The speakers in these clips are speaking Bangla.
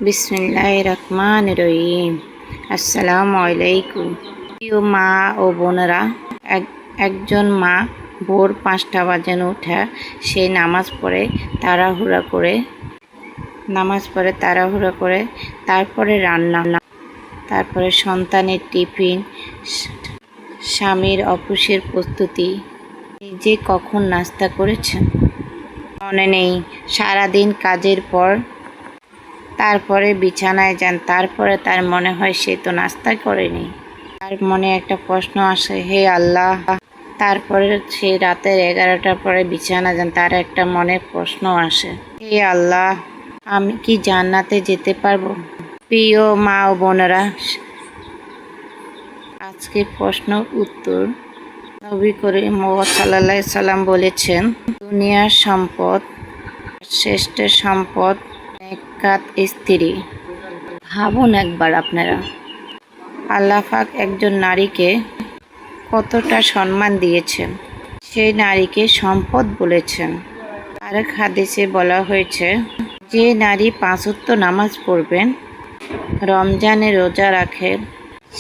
বিসমিল্লাহির রহমানির রহিম। আসসালামু আলাইকুম। প্রিয় মা ও বোনেরা, একজন মা ভোর 5টা বাজে উঠে সেই নামাজ পড়ে তাড়াহুড়া করে তারপরে রান্না, তারপরে সন্তানের টিফিন, স্বামীর অফিসের প্রস্তুতি। নিজে কখন নাস্তা করেছেন মনে নেই। সারাদিন কাজের পর তারপরে বিছানায় যান, তারপরে তার মনে হয় সে তো নাস্তা করেনি। তার মনে একটা প্রশ্ন আসে, হে আল্লাহ। তারপরে সে রাতের 11টার পরে বিছানা যান, তার একটা মনে প্রশ্ন আসে, হে আল্লাহ, আমি কি জান্নাতে যেতে পারবো? প্রিয় মা ও বোনেরা, আজকের প্রশ্ন উত্তর। নবী করিম সাল্লাল্লাহু আলাইহি সাল্লাম বলেছেন, দুনিয়ার সম্পদ, শ্রেষ্ঠ সম্পদ নেকাত স্ত্রী। ভাবুন একবার আপনারা, আল্লাহ পাক একজন নারীকে কতটা সম্মান দিয়েছেন। সেই নারীকে সম্পদ বলেছেন। আরেক হাদিসে বলা হয়েছে, যে নারী 5 ওয়াক্ত নামাজ পড়বেন, রমজানে রোজা রাখে,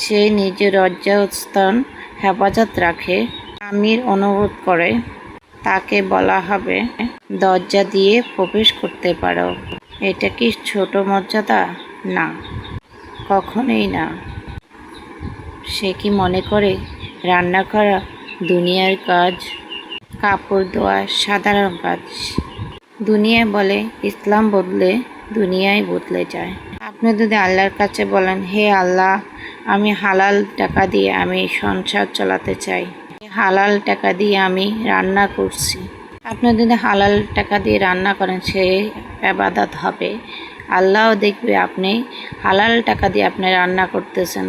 সে নিজের লজ্জাস্থান হেফাজত রাখে, স্বামীর অনুরোধ করে, তাকে বলা হবে দরজা দিয়ে প্রবেশ করতে পারো। এটা কি ছোট মর্যাদা? না, কখনোই না। সে কি মনে করে রান্না করা দুনিয়ার কাজ, কাপড় ধোয়া সাধারণ কাজ? দুনিয়া বলে ইসলাম বদলে দুনিয়ায় বদলে যায়। আপনি যদি আল্লাহর কাছে বলেন, হে আল্লাহ, আমি হালাল টাকা দিয়ে আমি সংসার চালাতে চাই, হালাল টাকা দিয়ে আমি রান্না করছি। আপনি যদি হালাল টাকা দিয়ে রান্না করেন, সে ইবাদত হবে। আল্লাহও দেখবে আপনি হালাল টাকা দিয়ে আপনি রান্না করতেছেন।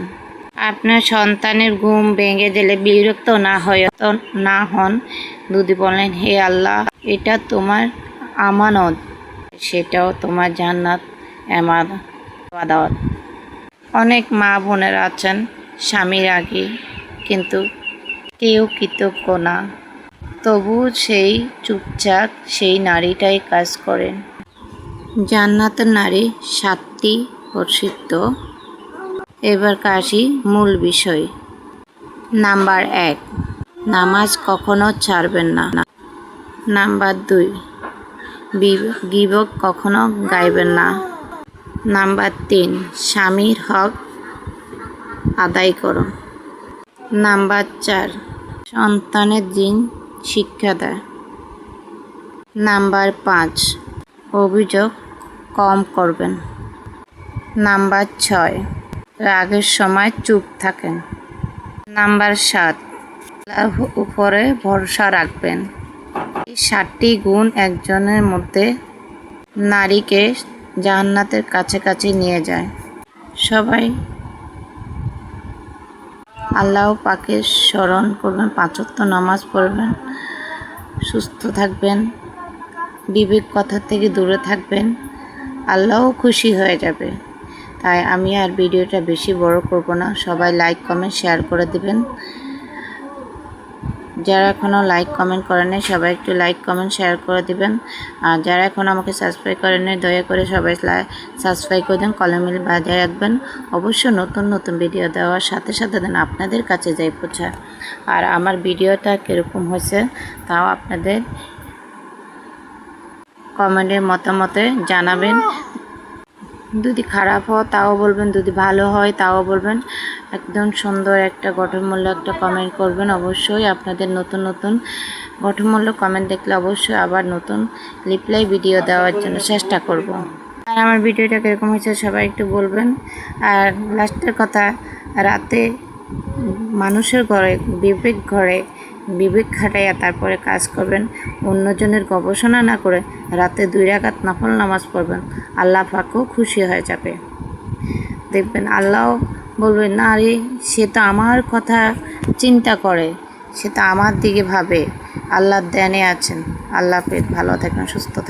আপনার সন্তানের ঘুম ভেঙে গেলে বিরক্ত না হন, যদি বলেন, হে আল্লাহ, এটা তোমার আমানত, সেটাও তোমার জান্নাত ইবাদত। অনেক মা বোনেরা আছেন স্বামীর আগে, কিন্তু কেউ কৃতজ্ঞ না, তবু সেই চুপচাপ সেই নারীটাই কাজ করেন। জান্নাতের নারী 7টি প্রসিদ্ধ। এবার আসি মূল বিষয়। নাম্বার 1, নামাজ কখনো ছাড়বেন না। নাম্বার 2, গীবত কখনো গাইবেন না। নাম্বার 3, স্বামীর হক আদায় করুন। নাম্বার 4, সন্তানের দিন শিক্ষা দেয়। নাম্বার 5, অভিযোগ কম করবেন। নাম্বার 6, রাগের সময় চুপ থাকেন। নাম্বার 7, আল্লাহর উপরে ভরসা রাখবেন। এই 7টি গুণ একজনের মধ্যে নারীকে জান্নাতের কাছাকাছি নিয়ে যায়। সবাই আল্লাহ পাকের স্মরণ করবেন, 5 ওয়াক্ত নামাজ পড়বেন, সুস্থ থাকবেন, বিবেক কথা থেকে দূরে থাকবেন, আল্লাহও খুশি হয়ে যাবে। তাই আমি আর ভিডিওটা বেশি বড় করব না। সবাই লাইক কমেন্ট শেয়ার করে দেবেন। যারা এখনও লাইক কমেন্ট করেন সবাই একটু লাইক কমেন্ট শেয়ার করে দেবেন। আর যারা এখনও আমাকে সাবস্ক্রাইব করেন দয়া করে সবাই সাবস্ক্রাইব করে দেন, কলমেল বাজায় রাখবেন। অবশ্য নতুন নতুন ভিডিও দেওয়ার সাথে সাথে দেন আপনাদের কাছে যাই পৌঁছায়। আর আমার ভিডিওটা কীরকম হয়েছে তাও আপনাদের কমেন্টের মতামতে জানাবেন। যদি খারাপ হয় তাও বলবেন, যদি ভালো হয় তাও বলবেন। একদম সুন্দর একটা গঠনমূলক একটা কমেন্ট করবেন। অবশ্যই আপনাদের নতুন নতুন গঠনমূলক কমেন্ট দেখলে অবশ্যই আবার নতুন রিপ্লাই ভিডিও দেওয়ার জন্য চেষ্টা করব। আর আমার ভিডিওটা কীরকম হয়েছে সবাই একটু বলবেন। আর লাস্টের কথা, রাতে মানুষের ঘরে বিবেক খাটাইয়া তারপরে কাজ করবেন। অন্যজনের গবেষণা না করে রাতে 2 রাকাত নফল নামাজ পড়বেন, আল্লাহ পাকও খুশি হয়ে যাবে। দেখবেন আল্লাহ বলবে, না রে, সে তো আমার কথা চিন্তা করে, সে তো আমার দিকে ভাবে। আল্লাহর ধ্যানে আছেন। আল্লাহ হাফেজ, ভালো থাকবেন, সুস্থ থাকবেন।